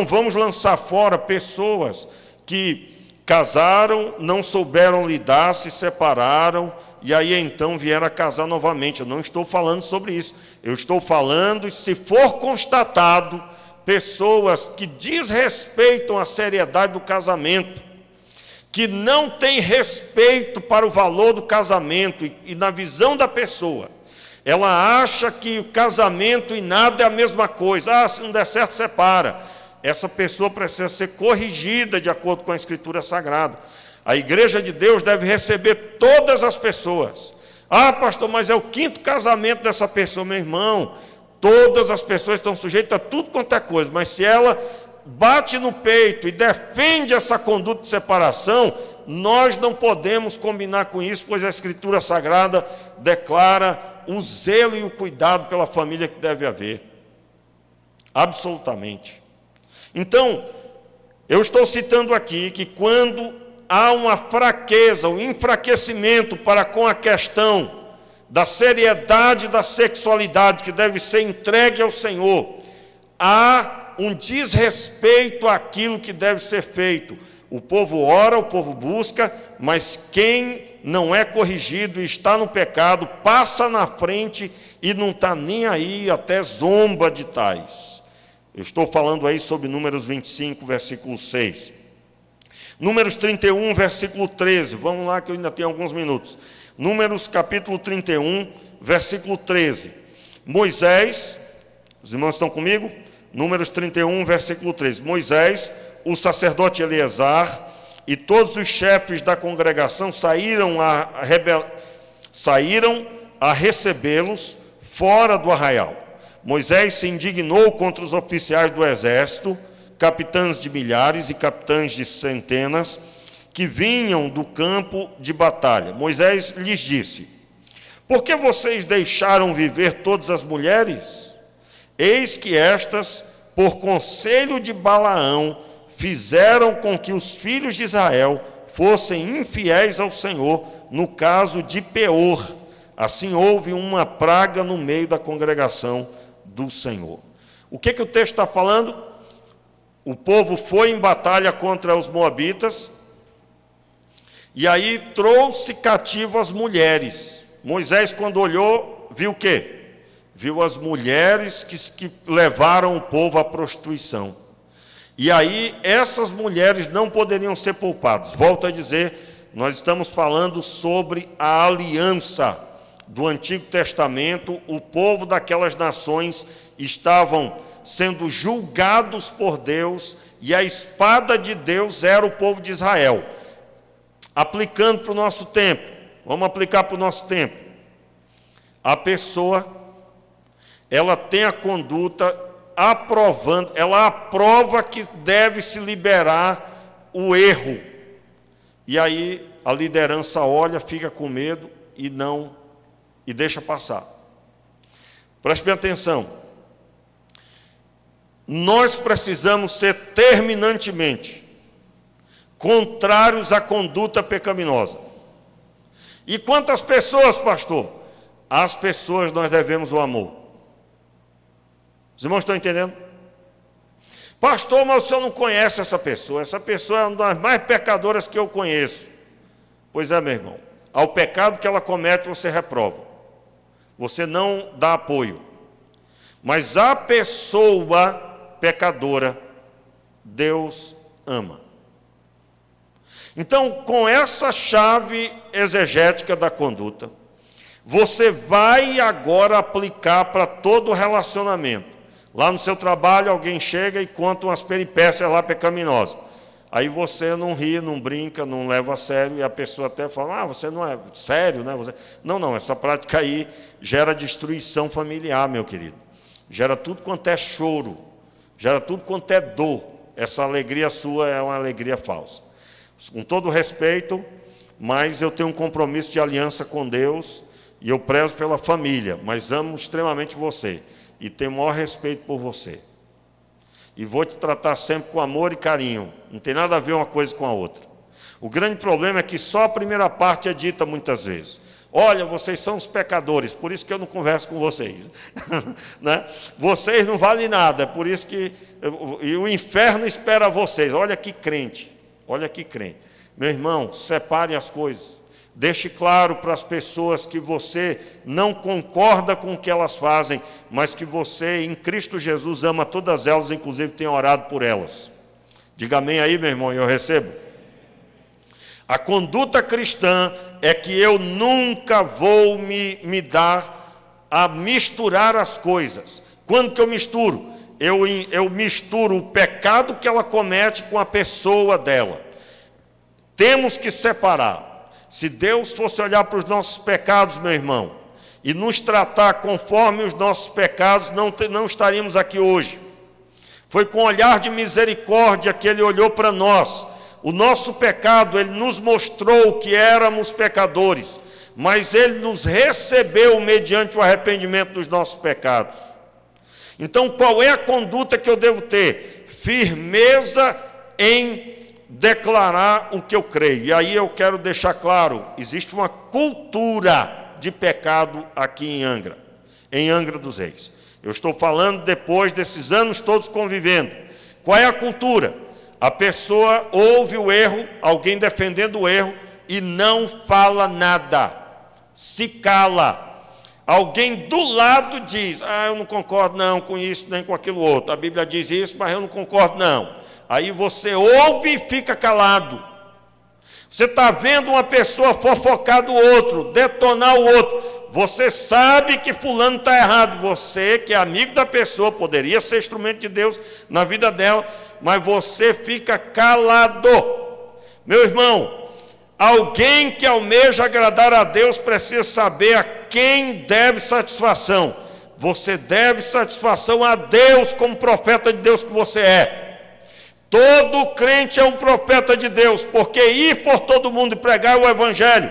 vamos lançar fora pessoas que casaram, não souberam lidar, se separaram e aí então vier a casar novamente. Eu não estou falando sobre isso. Eu estou falando, se for constatado, pessoas que desrespeitam a seriedade do casamento, que não têm respeito para o valor do casamento e na visão da pessoa, ela acha que o casamento e nada é a mesma coisa. Se não der certo, separa. Essa pessoa precisa ser corrigida de acordo com a Escritura Sagrada. A igreja de Deus deve receber todas as pessoas. Pastor, mas é o 5º casamento dessa pessoa. Meu irmão, todas as pessoas estão sujeitas a tudo quanto é coisa, mas se ela bate no peito e defende essa conduta de separação, nós não podemos combinar com isso, pois a Escritura Sagrada declara o zelo e o cuidado pela família que deve haver. Absolutamente. Então, eu estou citando aqui que quando há uma fraqueza, um enfraquecimento para com a questão da seriedade da sexualidade que deve ser entregue ao Senhor, há um desrespeito àquilo que deve ser feito. O povo ora, o povo busca, mas quem não é corrigido e está no pecado, passa na frente e não está nem aí, até zomba de tais. Eu estou falando aí sobre Números 25, versículo 6. Números 31, versículo 13. Vamos lá que eu ainda tenho alguns minutos. Números capítulo 31, versículo 13. Moisés, os irmãos estão comigo? Números 31, versículo 13. Moisés, o sacerdote Eleazar e todos os chefes da congregação saíram a recebê-los fora do arraial. Moisés se indignou contra os oficiais do exército, capitães de milhares e capitães de centenas, que vinham do campo de batalha. Moisés lhes disse: por que vocês deixaram viver todas as mulheres? Eis que estas, por conselho de Balaão, fizeram com que os filhos de Israel fossem infiéis ao Senhor, no caso de Peor. Assim houve uma praga no meio da congregação do Senhor. O que o texto está falando? O povo foi em batalha contra os moabitas, e aí trouxe cativo as mulheres. Moisés, quando olhou, viu o quê? Viu as mulheres que levaram o povo à prostituição. E aí, essas mulheres não poderiam ser poupadas. Volto a dizer, nós estamos falando sobre a aliança do Antigo Testamento. O povo daquelas nações estavam sendo julgados por Deus, e a espada de Deus era o povo de Israel. Aplicando para o nosso tempo, vamos aplicar para o nosso tempo. A pessoa, ela tem a conduta aprovando, ela aprova que deve se liberar o erro. E aí a liderança olha, fica com medo e deixa passar. Preste bem atenção. Nós precisamos ser terminantemente contrários à conduta pecaminosa. E quantas pessoas, pastor? Às pessoas nós devemos o amor. Os irmãos estão entendendo? Pastor, mas o senhor não conhece essa pessoa. Essa pessoa é uma das mais pecadoras que eu conheço. Pois é, meu irmão. Ao pecado que ela comete, você reprova. Você não dá apoio. Mas a pessoa pecadora, Deus ama. Então, com essa chave exegética da conduta, você vai agora aplicar para todo o relacionamento. Lá no seu trabalho, alguém chega e conta umas peripécias lá pecaminosas. Aí você não ri, não brinca, não leva a sério, e a pessoa até fala: você não é sério, né? Não, essa prática aí gera destruição familiar, meu querido. Gera tudo quanto é choro, gera tudo quanto é dor. Essa alegria sua é uma alegria falsa. Com todo respeito, mas eu tenho um compromisso de aliança com Deus, e eu prezo pela família, mas amo extremamente você, e tenho o maior respeito por você. E vou te tratar sempre com amor e carinho. Não tem nada a ver uma coisa com a outra. O grande problema é que só a primeira parte é dita muitas vezes. Olha, vocês são os pecadores, por isso que eu não converso com vocês. Né? Vocês não valem nada, por isso que o inferno espera vocês. Olha que crente, olha que crente. Meu irmão, separe as coisas. Deixe claro para as pessoas que você não concorda com o que elas fazem, mas que você, em Cristo Jesus, ama todas elas, inclusive tem orado por elas. Diga amém aí, meu irmão, e eu recebo. A conduta cristã é que eu nunca vou me dar a misturar as coisas. Quando que eu misturo? Eu misturo o pecado que ela comete com a pessoa dela. Temos que separar. Se Deus fosse olhar para os nossos pecados, meu irmão, e nos tratar conforme os nossos pecados, não estaríamos aqui hoje. Foi com olhar de misericórdia que Ele olhou para nós. O nosso pecado, Ele nos mostrou que éramos pecadores, mas Ele nos recebeu mediante o arrependimento dos nossos pecados. Então, qual é a conduta que eu devo ter? Firmeza em declarar o que eu creio. E aí eu quero deixar claro, existe uma cultura de pecado aqui em Angra dos Reis. Eu estou falando depois desses anos todos convivendo. Qual é a cultura? A pessoa ouve o erro, alguém defendendo o erro, e não fala nada, se cala. Alguém do lado diz, eu não concordo não com isso nem com aquilo outro. A Bíblia diz isso, mas eu não concordo não. Aí você ouve e fica calado. Você está vendo uma pessoa fofocar do outro, detonar o outro. Você sabe que fulano está errado. Você, que é amigo da pessoa, poderia ser instrumento de Deus na vida dela, mas você fica calado. Meu irmão, alguém que almeja agradar a Deus precisa saber a quem deve satisfação. Você deve satisfação a Deus como profeta de Deus que você é. Todo crente é um profeta de Deus, porque ir por todo mundo e pregar o Evangelho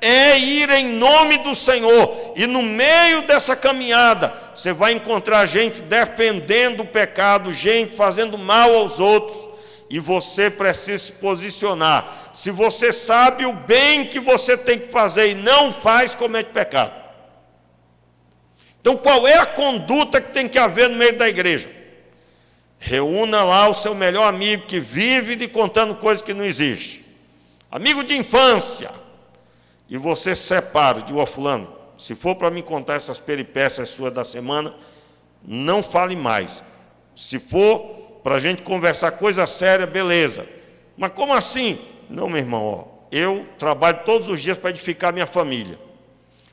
é ir em nome do Senhor. E no meio dessa caminhada, você vai encontrar gente defendendo o pecado, gente fazendo mal aos outros, e você precisa se posicionar. Se você sabe o bem que você tem que fazer e não faz, comete pecado. Então, qual é a conduta que tem que haver no meio da igreja? Reúna lá o seu melhor amigo que vive lhe contando coisas que não existem. Amigo de infância. E você separa, digo, fulano, se for para me contar essas peripécias suas da semana, não fale mais. Se for para a gente conversar coisa séria, beleza. Mas como assim? Não, meu irmão, eu trabalho todos os dias para edificar minha família.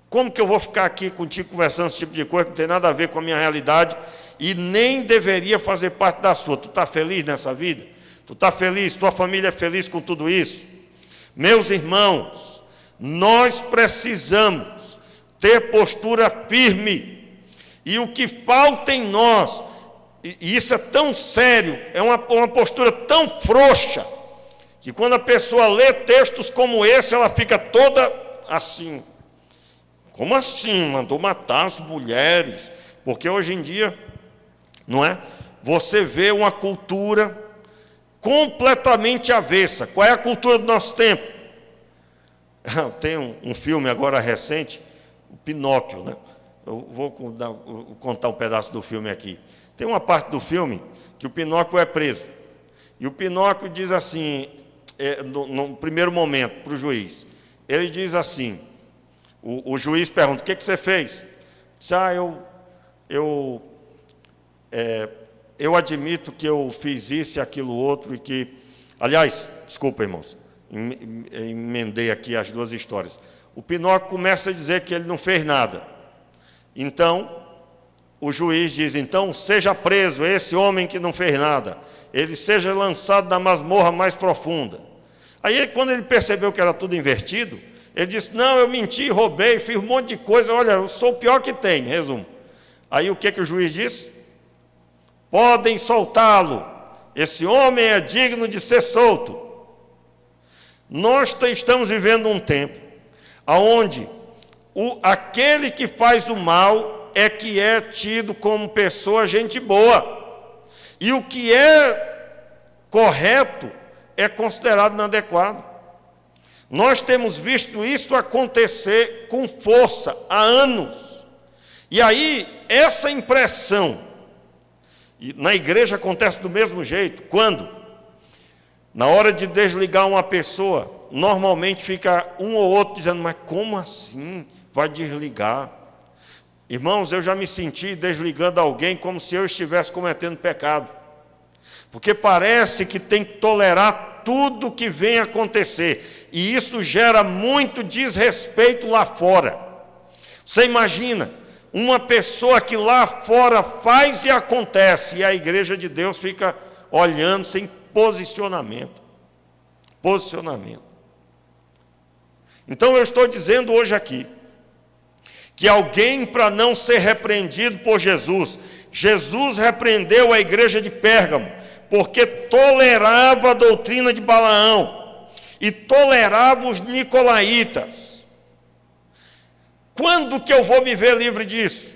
Como que eu vou ficar aqui contigo conversando esse tipo de coisa que não tem nada a ver com a minha realidade e nem deveria fazer parte da sua? Tu está feliz nessa vida? Tu está feliz? Tua família é feliz com tudo isso? Meus irmãos, nós precisamos ter postura firme. E o que falta em nós, e isso é tão sério, é uma postura tão frouxa, que quando a pessoa lê textos como esse, ela fica toda assim. Como assim? Mandou matar as mulheres? Porque hoje em dia, não é? Você vê uma cultura completamente avessa. Qual é a cultura do nosso tempo? Tem um filme agora recente, o Pinóquio, né? Eu vou contar um pedaço do filme aqui. Tem uma parte do filme que o Pinóquio é preso. E o Pinóquio diz assim, no primeiro momento, para o juiz. Ele diz assim, o juiz pergunta, o que você fez? Diz, eu admito que eu fiz isso e aquilo outro, e que... Aliás, desculpa, irmãos, emendei aqui as duas histórias. O Pinóquio começa a dizer que ele não fez nada. Então, o juiz diz, então, seja preso esse homem que não fez nada. Ele seja lançado na masmorra mais profunda. Aí, quando ele percebeu que era tudo invertido, ele disse, não, eu menti, roubei, fiz um monte de coisa, olha, eu sou o pior que tem, resumo. Aí, o que o juiz disse? Podem soltá-lo. Esse homem é digno de ser solto. Nós estamos vivendo um tempo onde aquele que faz o mal é que é tido como pessoa gente boa. E o que é correto é considerado inadequado. Nós temos visto isso acontecer com força há anos. E aí, essa impressão, e na igreja acontece do mesmo jeito, quando? Na hora de desligar uma pessoa, normalmente fica um ou outro dizendo, mas como assim vai desligar? Irmãos, eu já me senti desligando alguém como se eu estivesse cometendo pecado. Porque parece que tem que tolerar tudo que vem acontecer. E isso gera muito desrespeito lá fora. Você imagina, uma pessoa que lá fora faz e acontece, e a igreja de Deus fica olhando sem posicionamento. Posicionamento. Então eu estou dizendo hoje aqui, que alguém, para não ser repreendido por Jesus, Jesus repreendeu a igreja de Pérgamo, porque tolerava a doutrina de Balaão e tolerava os nicolaítas. Quando que eu vou me ver livre disso?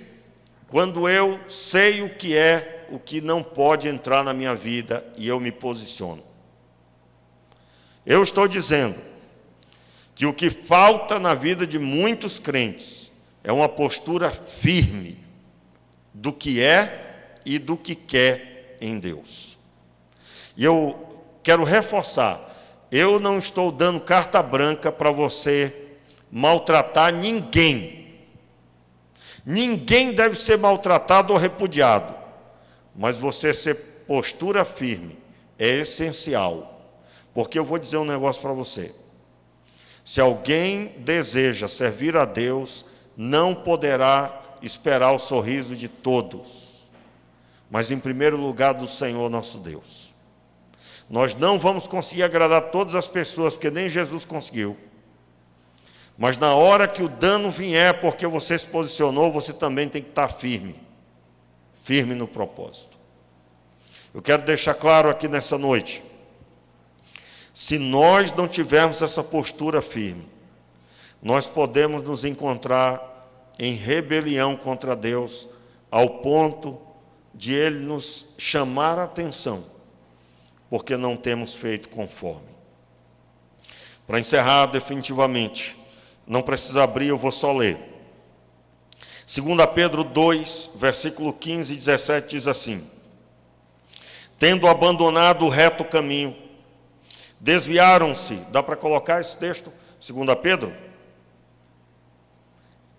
Quando eu sei o que não pode entrar na minha vida e eu me posiciono. Eu estou dizendo que o que falta na vida de muitos crentes é uma postura firme do que é e do que quer em Deus. E eu quero reforçar, eu não estou dando carta branca para você maltratar ninguém. Ninguém deve ser maltratado ou repudiado, mas você ser postura firme é essencial, porque eu vou dizer um negócio para você. Se alguém deseja servir a Deus, não poderá esperar o sorriso de todos, mas em primeiro lugar do Senhor nosso Deus. Nós não vamos conseguir agradar todas as pessoas, porque nem Jesus conseguiu. Mas na hora que o dano vier, porque você se posicionou, você também tem que estar firme. Firme no propósito. Eu quero deixar claro aqui nessa noite, se nós não tivermos essa postura firme, nós podemos nos encontrar em rebelião contra Deus, ao ponto de Ele nos chamar a atenção, porque não temos feito conforme. Para encerrar definitivamente, não precisa abrir, eu vou só ler. 2 Pedro 2, versículo 15 e 17 diz assim: tendo abandonado o reto caminho, desviaram-se. Dá para colocar esse texto? 2 Pedro?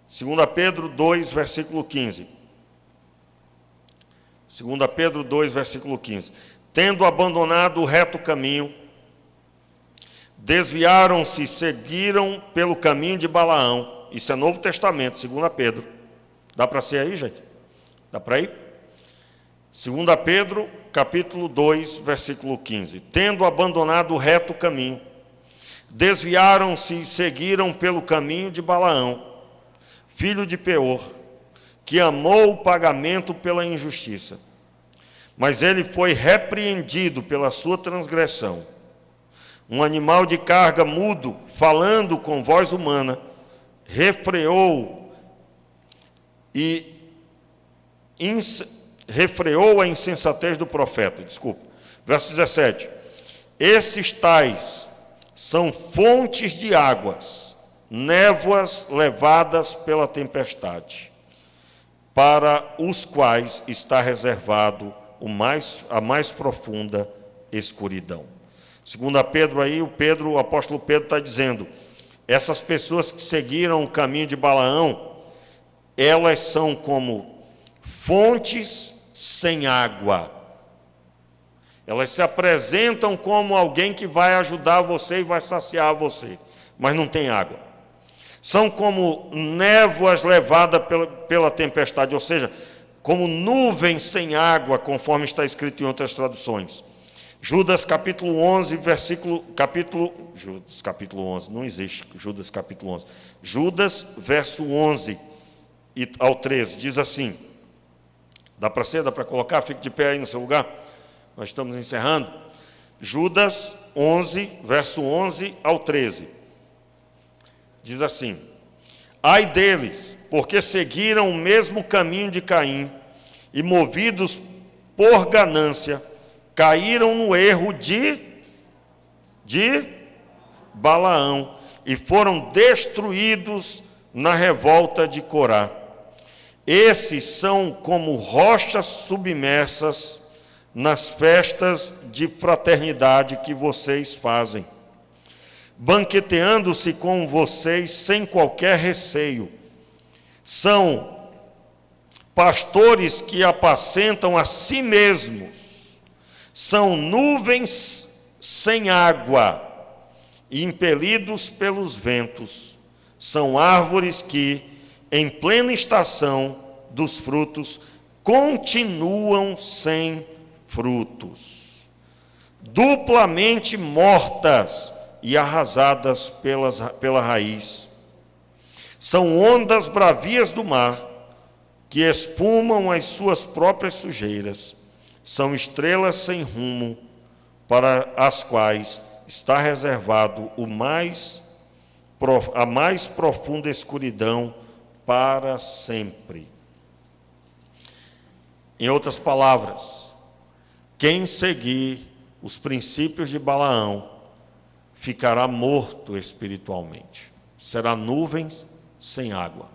2 Pedro 2, versículo 15. 2 Pedro 2, versículo 15. Tendo abandonado o reto caminho, desviaram-se e seguiram pelo caminho de Balaão. Isso é Novo Testamento, 2 Pedro. Dá para ser aí, gente? Dá para ir? 2 Pedro, capítulo 2, versículo 15. Tendo abandonado o reto caminho, desviaram-se e seguiram pelo caminho de Balaão, filho de Peor, que amou o pagamento pela injustiça. Mas ele foi repreendido pela sua transgressão. Um animal de carga mudo, falando com voz humana, refreou a insensatez do profeta. Verso 17. Esses tais são fontes de águas, névoas levadas pela tempestade, para os quais está reservado a mais profunda escuridão. 2 Pedro aí, o apóstolo Pedro está dizendo, essas pessoas que seguiram o caminho de Balaão, elas são como fontes sem água. Elas se apresentam como alguém que vai ajudar você e vai saciar você, mas não tem água. São como névoas levadas pela tempestade, ou seja, como nuvens sem água, conforme está escrito em outras traduções. Judas capítulo 11, Judas capítulo 11, não existe Judas capítulo 11. Judas, verso 11 ao 13, diz assim, dá para colocar? Fique de pé aí no seu lugar, nós estamos encerrando. Judas 11, verso 11 ao 13, diz assim, ai deles, porque seguiram o mesmo caminho de Caim, e movidos por ganância, caíram no erro de Balaão, e foram destruídos na revolta de Corá. Esses são como rochas submersas nas festas de fraternidade que vocês fazem. banqueteando-se com vocês sem qualquer receio. São pastores que apacentam a si mesmos. São nuvens sem água, impelidos pelos ventos. São árvores que, em plena estação dos frutos, continuam sem frutos, duplamente mortas e arrasadas pela raiz. São ondas bravias do mar, que espumam as suas próprias sujeiras. São estrelas sem rumo, para as quais está reservado a mais profunda escuridão para sempre. Em outras palavras, quem seguir os princípios de Balaão ficará morto espiritualmente. Será nuvens sem água.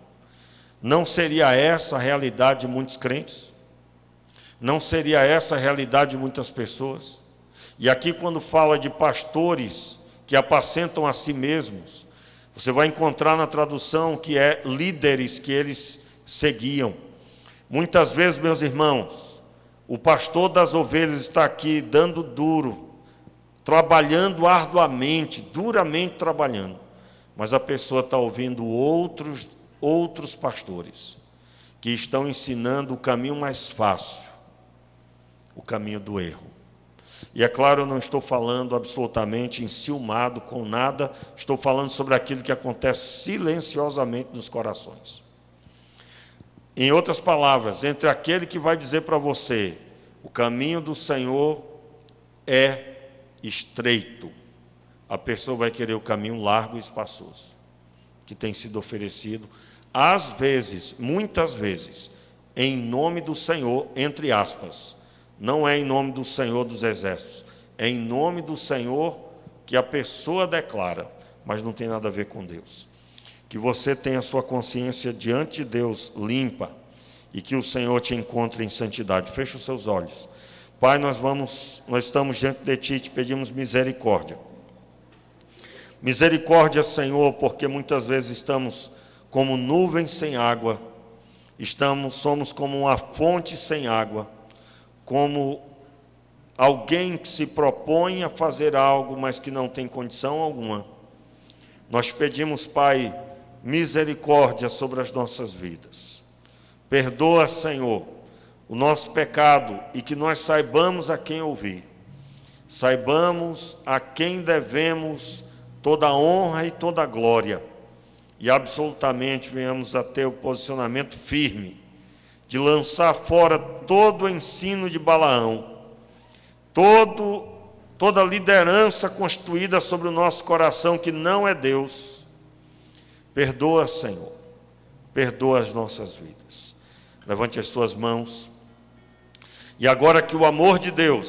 Não seria essa a realidade de muitos crentes? Não seria essa a realidade de muitas pessoas? E aqui, quando fala de pastores que apacentam a si mesmos, você vai encontrar na tradução que é líderes que eles seguiam. Muitas vezes, meus irmãos, o pastor das ovelhas está aqui dando duro, trabalhando arduamente, duramente trabalhando, mas a pessoa está ouvindo outros pastores que estão ensinando o caminho mais fácil, o caminho do erro. E é claro, eu não estou falando absolutamente enciumado com nada, estou falando sobre aquilo que acontece silenciosamente nos corações. Em outras palavras, entre aquele que vai dizer para você, o caminho do Senhor é estreito, a pessoa vai querer o caminho largo e espaçoso, que tem sido oferecido, às vezes, muitas vezes, em nome do Senhor, entre aspas. Não é em nome do Senhor dos Exércitos, é em nome do Senhor que a pessoa declara, mas não tem nada a ver com Deus. Que você tenha a sua consciência diante de Deus limpa e que o Senhor te encontre em santidade. Feche os seus olhos. Pai, nós estamos diante de Ti e te pedimos misericórdia. Misericórdia, Senhor, porque muitas vezes estamos como nuvens sem água, somos como uma fonte sem água, como alguém que se propõe a fazer algo, mas que não tem condição alguma. Nós pedimos, Pai, misericórdia sobre as nossas vidas. Perdoa, Senhor, o nosso pecado e que nós saibamos a quem ouvir. Saibamos a quem devemos toda a honra e toda a glória. E absolutamente venhamos a ter o posicionamento firme de lançar fora todo o ensino de Balaão, toda liderança constituída sobre o nosso coração que não é Deus. Perdoa, Senhor, perdoa as nossas vidas. Levante as suas mãos. E agora que o amor de Deus